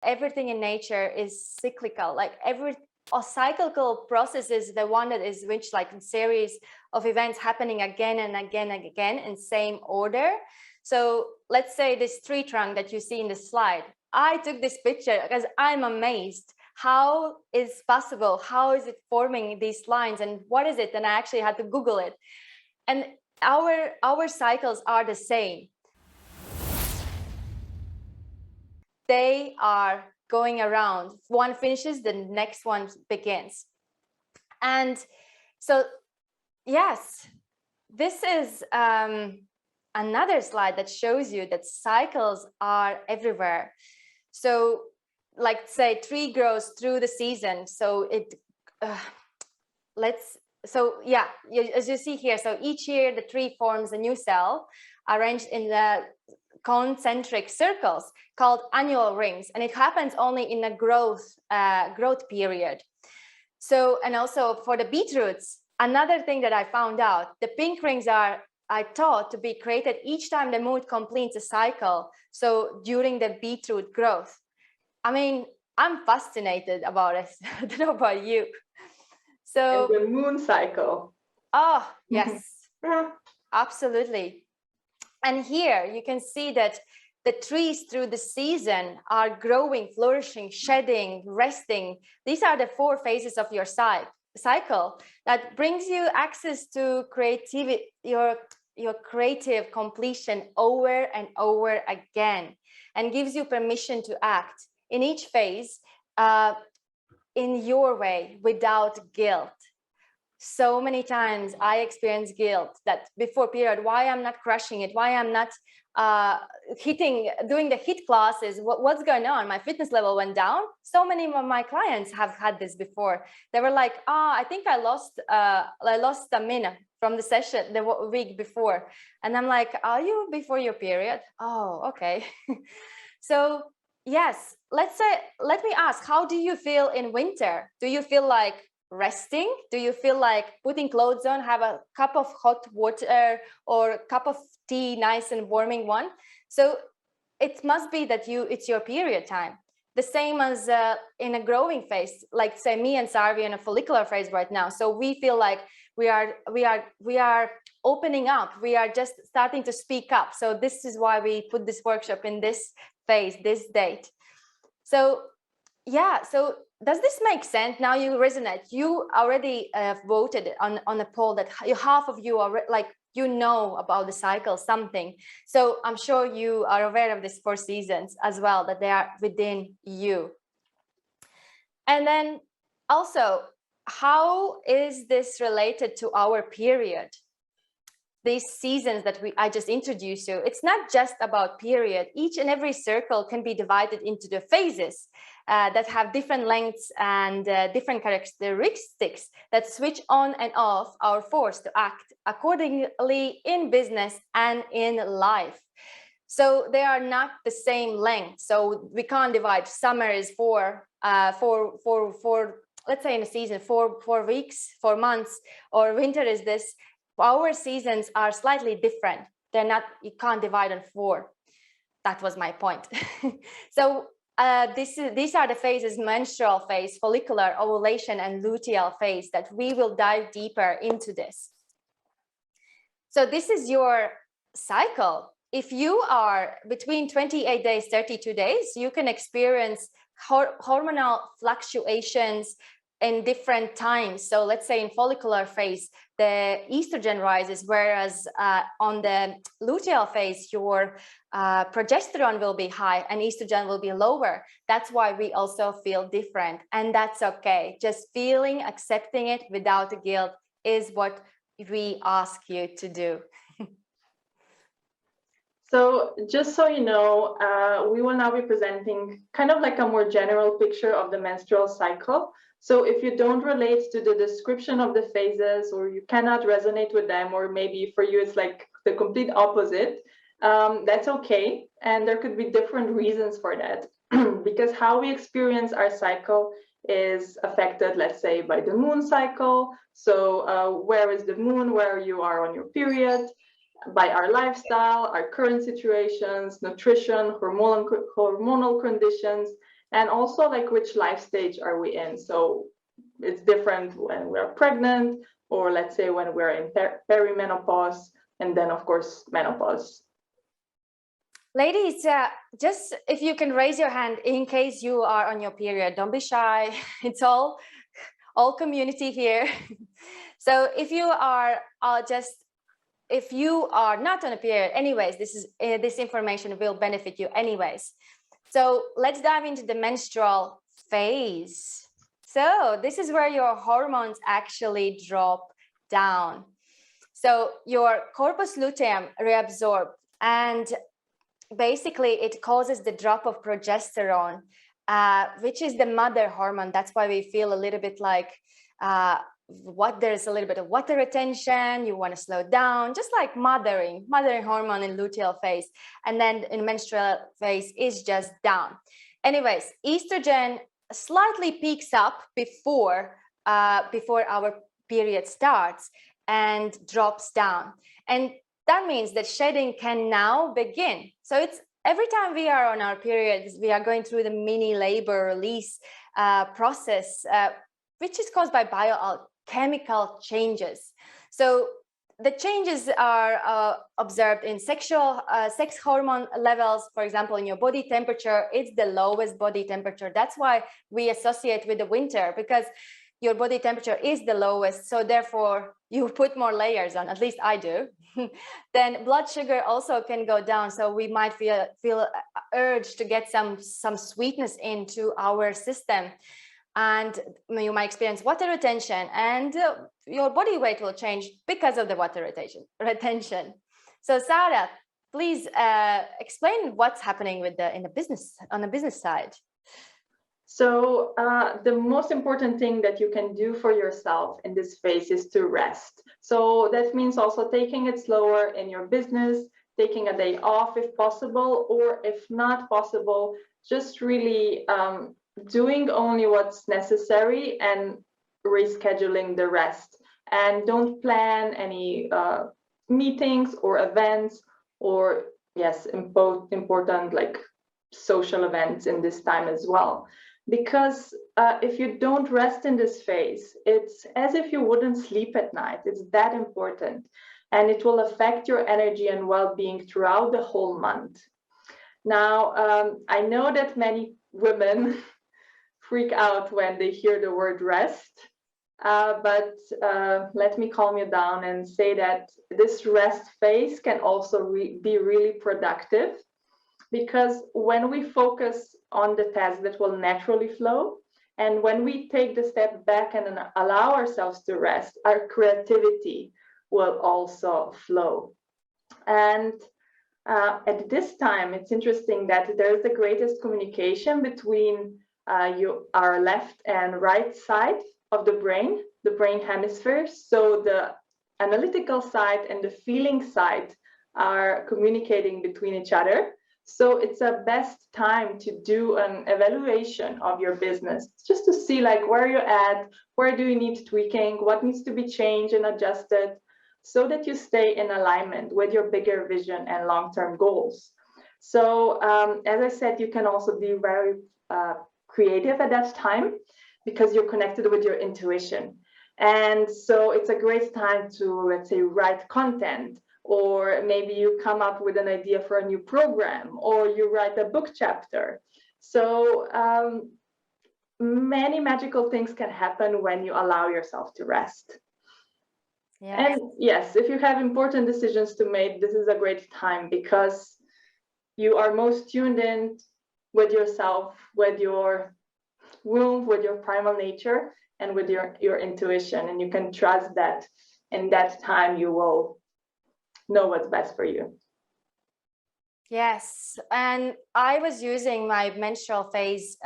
everything in nature is cyclical. Like a cyclical process is the one that is which like a series of events happening again and again and again in same order. So let's say this tree trunk that you see in the slide. I took this picture because I'm amazed. How is possible? How is it forming these lines? And what is it? And I actually had to Google it. And our cycles are the same. They are going around. One finishes, the next one begins. And so, yes, this is another slide that shows you that cycles are everywhere. So, like say, tree grows through the season. So as you see here, so each year the tree forms a new cell arranged in the concentric circles called annual rings, and it happens only in a growth period. So, and also for the beetroots, another thing that I found out, the pink rings are thought to be created each time the moon completes a cycle. So during the beetroot growth. I mean, I'm fascinated about it. I don't know about you. So and the moon cycle. Oh, yes, absolutely. And here you can see that the trees through the season are growing, flourishing, shedding, resting. These are the 4 phases of your cycle that brings you access to creativity, your creative completion over and over again, and gives you permission to act in each phase in your way without guilt. So many times I experience guilt that before period, why I'm not crushing it, why I'm not doing the HIIT classes, what's going on? My fitness level went down. So many of my clients have had this before. They were like, I think I lost stamina from the session the week before. And I'm like, are you before your period? Oh, okay. So yes, let me ask, how do you feel in winter? Do you feel like resting? Do you feel like putting clothes on, have a cup of hot water or a cup of tea, nice and warming one? So it must be that it's your period time. The same as in a growing phase, like say me and Sarvi in a follicular phase right now. So we feel like we are opening up. We are just starting to speak up. So this is why we put this workshop in this phase, this date. So yeah, so does this make sense? Now you resonate. You already voted on a poll that half of you are like, you know about the cycle, something. So I'm sure you are aware of these 4 seasons as well, that they are within you. And then also, how is this related to our period? These seasons that I just introduced you, it's not just about period. Each and every circle can be divided into the phases that have different lengths and different characteristics that switch on and off our force to act accordingly in business and in life. So they are not the same length. So we can't divide. Summer is four, let's say in a season, 4 weeks, 4 months, or winter is this. Our seasons are slightly different. They're not, you can't divide on 4. That was my point. So these are the phases: menstrual phase, follicular, ovulation, and luteal phase, that we will dive deeper into this. So this is your cycle. If you are between 28 days, 32 days, you can experience hormonal fluctuations in different times. So let's say in follicular phase, the estrogen rises, whereas on the luteal phase, your progesterone will be high and estrogen will be lower. That's why we also feel different, and that's okay. Just feeling, accepting it without guilt is what we ask you to do. So just so you know, we will now be presenting kind of like a more general picture of the menstrual cycle. So if you don't relate to the description of the phases, or you cannot resonate with them, or maybe for you it's like the complete opposite, that's okay. And there could be different reasons for that, because how we experience our cycle is affected, let's say, by the moon cycle. So where is the moon, where you are on your period, by our lifestyle, our current situations, nutrition, hormonal conditions, and also like which life stage are we in. So it's different when we're pregnant, or let's say when we're in perimenopause, and then of course menopause. Ladies, just if you can raise your hand in case you are on your period, don't be shy. It's all community here. So if you are if you are not on a period, anyways, this information will benefit you anyways. So let's dive into the menstrual phase. So this is where your hormones actually drop down. So your corpus luteum reabsorbs, and basically it causes the drop of progesterone, which is the mother hormone. That's why we feel a little bit like there's a little bit of water retention. You want to slow down, just like mothering hormone in luteal phase, and then in menstrual phase is just down. Anyways, estrogen slightly peaks up before our period starts and drops down, and that means that shedding can now begin. So it's every time we are on our periods, we are going through the mini labor release process, which is caused by biochemical changes. So the changes are observed in sex hormone levels. For example, in your body temperature, it's the lowest body temperature. That's why we associate with the winter, because your body temperature is the lowest. So therefore, you put more layers on, at least I do. Then blood sugar also can go down. So we might feel urged to get some sweetness into our system. And you might experience water retention, and your body weight will change because of the water retention. So Sarah, please explain what's happening with on the business side. So the most important thing that you can do for yourself in this phase is to rest. So that means also taking it slower in your business, taking a day off if possible, or if not possible, just really doing only what's necessary and rescheduling the rest. And don't plan any meetings or events, or yes, important like social events in this time as well. Because if you don't rest in this phase, it's as if you wouldn't sleep at night. It's that important. And it will affect your energy and well-being throughout the whole month. Now, I know that many women freak out when they hear the word rest, but let me calm you down and say that this rest phase can also be really productive. Because when we focus on the tasks that will naturally flow, and when we take the step back and allow ourselves to rest, our creativity will also flow. And at this time, it's interesting that there's the greatest communication between our left and right side of the brain hemispheres. So the analytical side and the feeling side are communicating between each other. So it's a best time to do an evaluation of your business, just to see like where you're at, where do you need tweaking, what needs to be changed and adjusted, so that you stay in alignment with your bigger vision and long-term goals. So as I said, you can also be very creative at that time, because you're connected with your intuition. And so it's a great time to, let's say, write content, or maybe you come up with an idea for a new program, or you write a book chapter. So many magical things can happen when you allow yourself to rest. Yes. And yes, if you have important decisions to make, this is a great time, because you are most tuned in with yourself, with your womb, with your primal nature, and with your intuition. And you can trust that in that time you will know what's best for you. Yes, and I was using my menstrual phase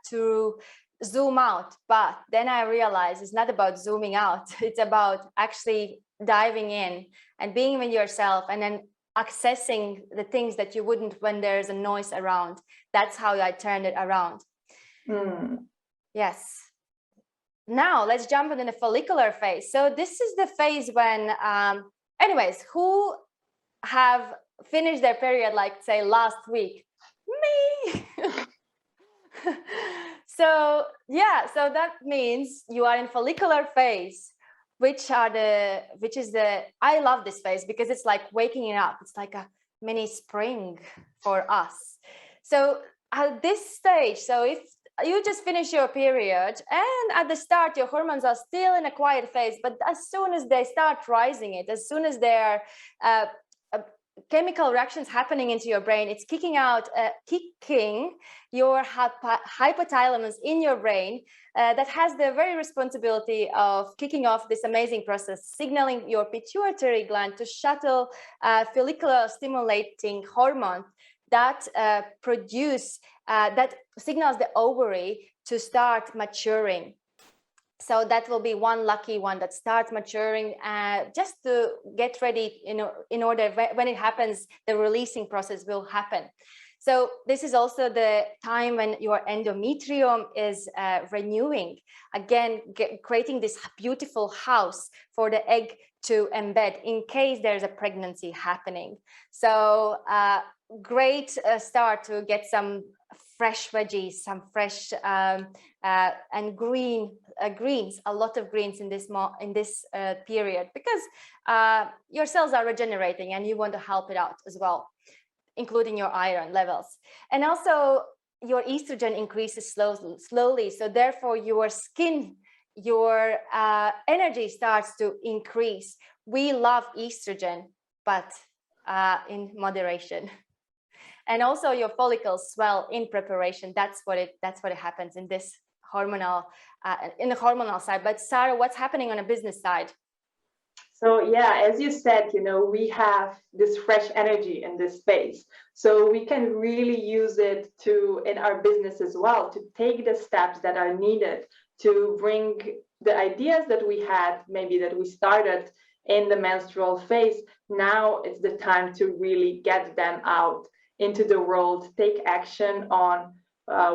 to zoom out, but then I realized it's not about zooming out. It's about actually diving in and being with yourself, and then accessing the things that you wouldn't when there's a noise around. That's how I turned it around. Yes. Now let's jump into the follicular phase. So this is the phase when anyways, who have finished their period, like say last week? Me. So yeah, so that means you are in follicular phase, which is the, I love this phase because it's like waking it up. It's like a mini spring for us. So at this stage, so if you just finish your period and at the start your hormones are still in a quiet phase, but as soon as they start rising it, as soon as there are chemical reactions happening into your brain, it's kicking your hypothalamus in your brain, that has the very responsibility of kicking off this amazing process, signaling your pituitary gland to shuttle follicular stimulating hormone that that signals the ovary to start maturing. So that will be one lucky one that starts maturing, just to get ready, in order when it happens, the releasing process will happen. So this is also the time when your endometrium is renewing, again, creating this beautiful house for the egg to embed in case there's a pregnancy happening. So great start to get some fresh veggies, some fresh and greens, a lot of greens in this period, because your cells are regenerating and you want to help it out as well, including your iron levels. And also your estrogen increases slowly. So therefore your skin, your energy starts to increase. We love estrogen, but in moderation. And also your follicles swell in preparation. That's what it happens in this hormonal, in the hormonal side. But Sarah, what's happening on a business side? So yeah, as you said, we have this fresh energy in this space. So we can really use it in our business as well, to take the steps that are needed to bring the ideas that we had, maybe that we started in the menstrual phase. Now it's the time to really get them out into the world, take action on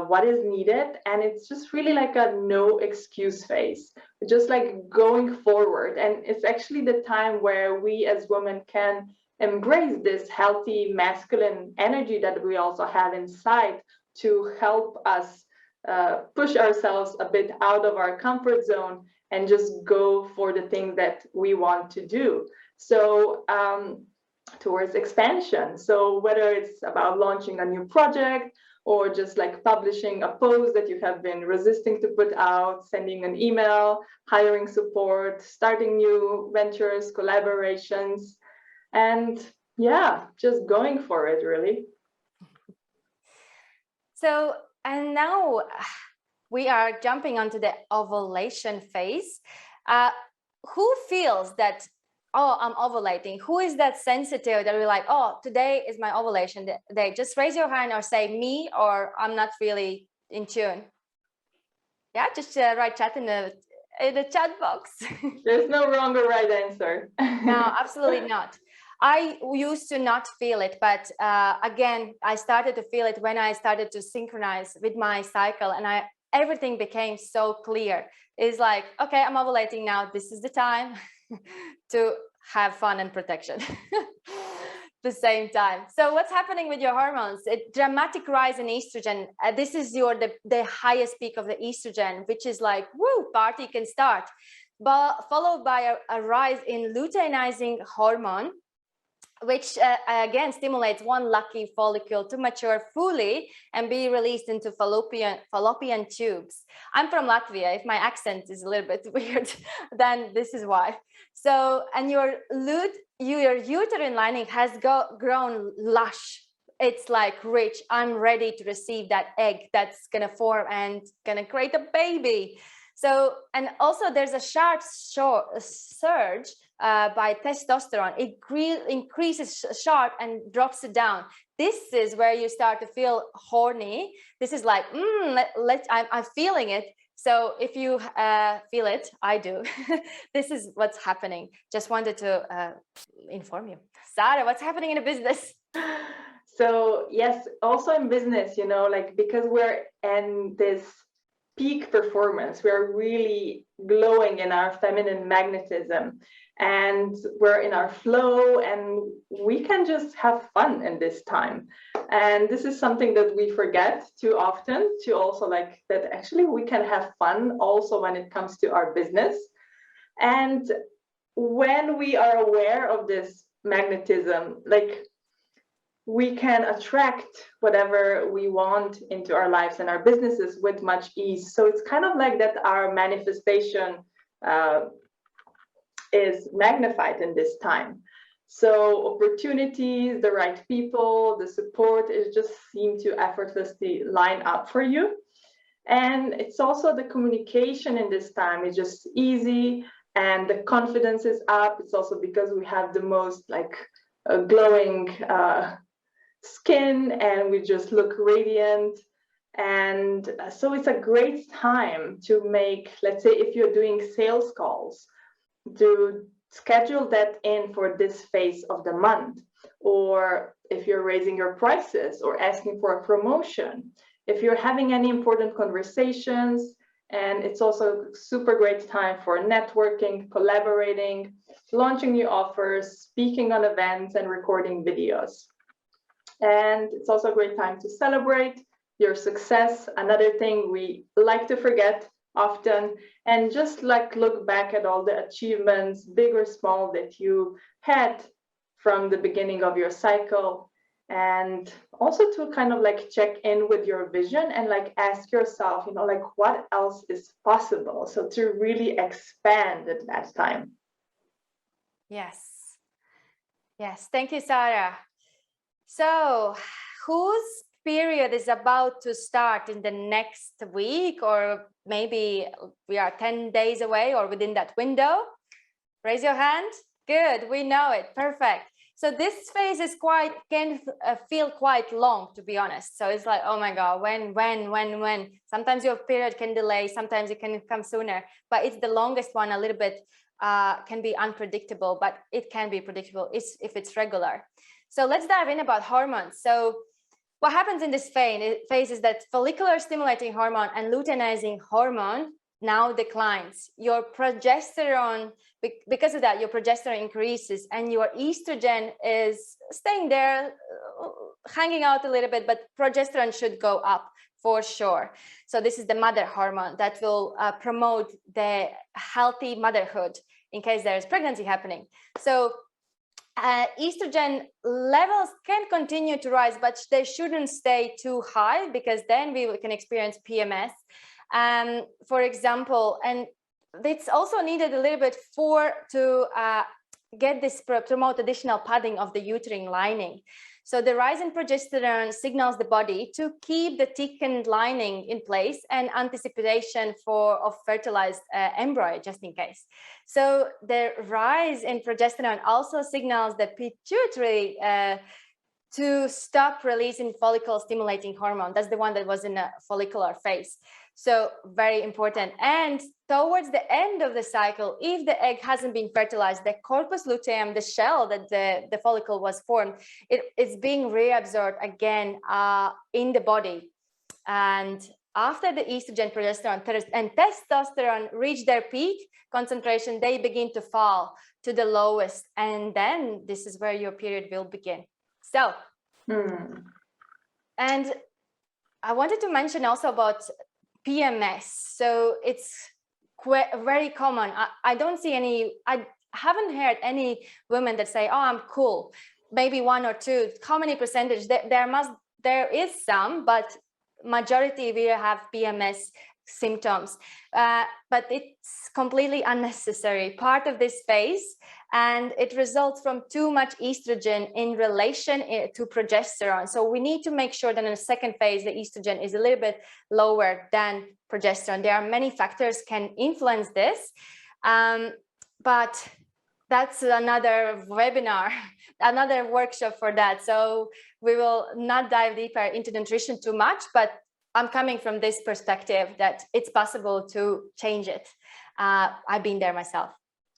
what is needed. And it's just really like a no excuse phase, just like going forward. And it's actually the time where we as women can embrace this healthy masculine energy that we also have inside, to help us push ourselves a bit out of our comfort zone and just go for the thing that we want to do. So towards expansion. So whether it's about launching a new project, or just like publishing a post that you have been resisting to put out, sending an email, hiring support, starting new ventures, collaborations, and yeah, just going for it, really. So, and now we are jumping onto the ovulation phase. Who feels that, oh, I'm ovulating? Who is that sensitive that we're like, oh, today is my ovulation day? Just raise your hand or say me, or I'm not really in tune. Yeah, just write chat in the chat box. There's no wrong or right answer. No, absolutely not. I used to not feel it, but again, I started to feel it when I started to synchronize with my cycle, and everything became so clear. It's like, okay, I'm ovulating now. This is the time to have fun and protection the same time. So what's happening with your hormones? A dramatic rise in estrogen. This is the highest peak of the estrogen, which is like, woo, party can start. But followed by a rise in luteinizing hormone, which again stimulates one lucky follicle to mature fully and be released into fallopian tubes. I'm from Latvia. If my accent is a little bit weird, then this is why. So, and your uterine lining has grown lush. It's like rich. I'm ready to receive that egg that's gonna form and gonna create a baby. So, and also there's a sharp surge by testosterone. It increases sharp and drops it down. This is where you start to feel horny. This is like, I'm feeling it. So if you feel it, I do. This is what's happening. Just wanted to inform you. Sarah, what's happening in a business? So yes, also in business, like because we're in this peak performance. We are really glowing in our feminine magnetism, and we're in our flow, and we can just have fun in this time. And this is something that we forget too often, to also like that actually we can have fun also when it comes to our business. And when we are aware of this magnetism, like we can attract whatever we want into our lives and our businesses with much ease. So it's kind of like that our manifestation is magnified in this time. So opportunities, the right people, the support is just seem to effortlessly line up for you. And it's also the communication in this time is just easy, and the confidence is up. It's also because we have the most like glowing skin, and we just look radiant. And so it's a great time to make, let's say if you're doing sales calls, to schedule that in for this phase of the month, or if you're raising your prices or asking for a promotion, if you're having any important conversations. And it's also a super great time for networking, collaborating, launching new offers, speaking on events, and recording videos. And it's also a great time to celebrate your success. Another thing we like to forget often, and just like look back at all the achievements, big or small, that you had from the beginning of your cycle. And also to kind of like check in with your vision and like ask yourself, you know, like what else is possible? So to really expand at that time. Yes. Yes. Thank you, Sarah. So whose period is about to start in the next week, or maybe we are 10 days away or within that window? Raise your hand. Good. We know it. Perfect. So this phase is can feel quite long, to be honest. So it's like, oh my God, when? Sometimes your period can delay, sometimes it can come sooner, but it's the longest one. A little bit can be unpredictable, but it can be predictable if it's regular. So let's dive in about hormones. So what happens in this phase is that follicular stimulating hormone and luteinizing hormone now declines. Your progesterone, because of that, your progesterone increases, and your estrogen is staying there, hanging out a little bit, but progesterone should go up for sure. So this is the mother hormone that will promote the healthy motherhood in case there is pregnancy happening. So estrogen levels can continue to rise, but they shouldn't stay too high, because then we can experience PMS. For example, and it's also needed a little bit to get this promote additional padding of the uterine lining. So the rise in progesterone signals the body to keep the thickened lining in place and anticipation of fertilized embryo, just in case. So the rise in progesterone also signals the pituitary to stop releasing follicle stimulating hormone. That's the one that was in a follicular phase. So very important. And towards the end of the cycle, if the egg hasn't been fertilized, the corpus luteum, the shell that the follicle was formed, it's being reabsorbed again in the body. And after the estrogen, progesterone, and testosterone reach their peak concentration, they begin to fall to the lowest. And then this is where your period will begin. So, and I wanted to mention also about PMS. So it's very common. I don't see I haven't heard any women that say, oh, I'm cool. Maybe one or two. How many percentage? There is some, but majority will have PMS symptoms, but it's completely unnecessary part of this phase, and it results from too much estrogen in relation to progesterone. So we need to make sure that in the second phase the estrogen is a little bit lower than progesterone. There are many factors can influence this, but that's another webinar, another workshop for that. So we will not dive deeper into nutrition too much, but I'm coming from this perspective that it's possible to change it. I've been there myself.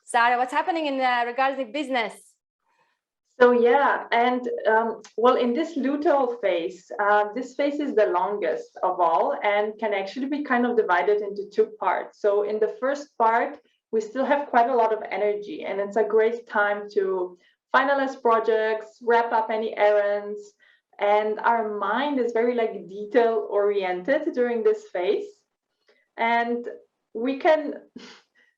Sarah, what's happening in regards to business? So yeah, and well, in this luteal phase, this phase is the longest of all and can actually be kind of divided into two parts. So in the first part, we still have quite a lot of energy, and it's a great time to finalize projects, wrap up any errands, and our mind is very like detail oriented during this phase. And we can,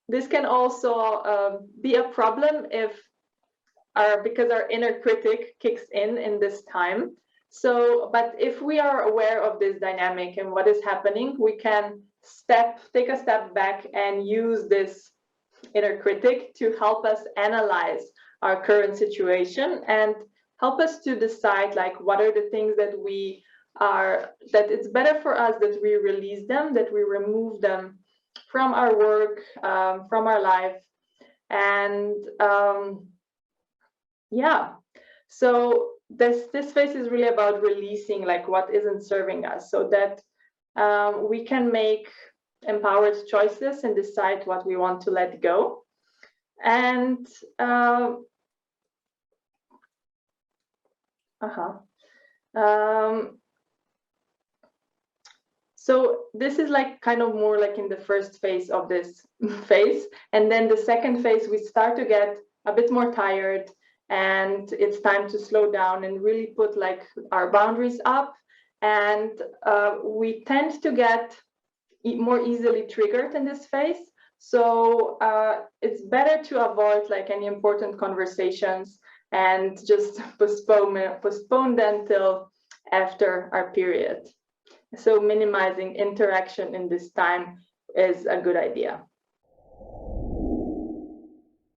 this can also be a problem if because our inner critic kicks in this time. So, but if we are aware of this dynamic and what is happening, we can take a step back and use this inner critic to help us analyze our current situation and help us to decide like what are the things that that it's better for us that we release them, that we remove them from our work, from our life. And yeah, so this phase is really about releasing like what isn't serving us, so that we can make empowered choices and decide what we want to let go. And so this is like kind of more like in the first phase of this phase, and then the second phase we start to get a bit more tired, and it's time to slow down and really put like our boundaries up. And we tend to get more easily triggered in this phase. So it's better to avoid like any important conversations and just postpone them till after our period. So minimizing interaction in this time is a good idea.